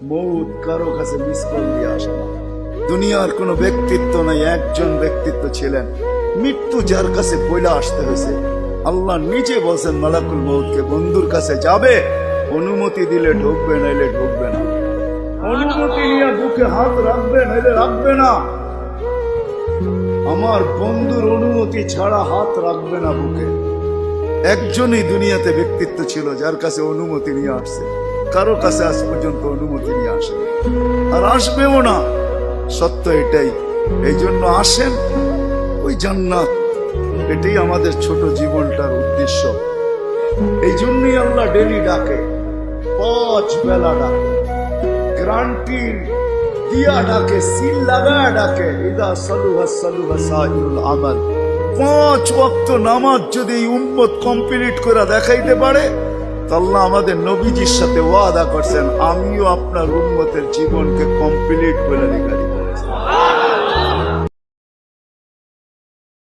মৌত কারো কাছে মিস কল দিয়ে আসে না। দুনিয়ার কোনো ব্যক্তিত্ব নাই, একজন ব্যক্তিত্ব ছিলেন, মৃত্যু যার কাছে পয়লা আসতে হয়েছে। আল্লাহ নিজে বলছেন মালাকুল মৌতকে, বন্ধুর কাছে যাবে, অনুমতি দিলে ঢুকবে, নাইলে ঢুকবে না। অনুমতি নিয়ে বুকে হাত রাখবে, নাইলে রাখবে না। আমার বন্ধুর অনুমতি ছাড়া হাত রাখবে না বুকে। একজনই দুনিয়াতে ব্যক্তিত্ব ছিল যার কাছে অনুমতি নিয়ে আসছে, কারো কাছে আজ পর্যন্ত অনুমতি নিয়ে আসে আর আসবেও না। সত্য এটাই। এই জন্য আসেন, ওই জান্নাত, এটাই আমাদের ছোট জীবনটার উদ্দেশ্য। এই জন্যই আল্লাহ ডেলি ডাকে, 5 বেলা ডাকে, গ্রান্টির দিয়া ডাকে, সিল লাগা ডাকে। ইদা সালুহা সালুহা সাইরুল আমাল। 5 ওয়াক্ত নামাজ যদি উম্মত কমপ্লিট করে দেখাইতে পারে, আল্লাহ আমাদের নবীজির সাথে ওয়াদা করছেন, আমিও আপনার উম্মতের জীবনকে কমপ্লিট করে দেখাই।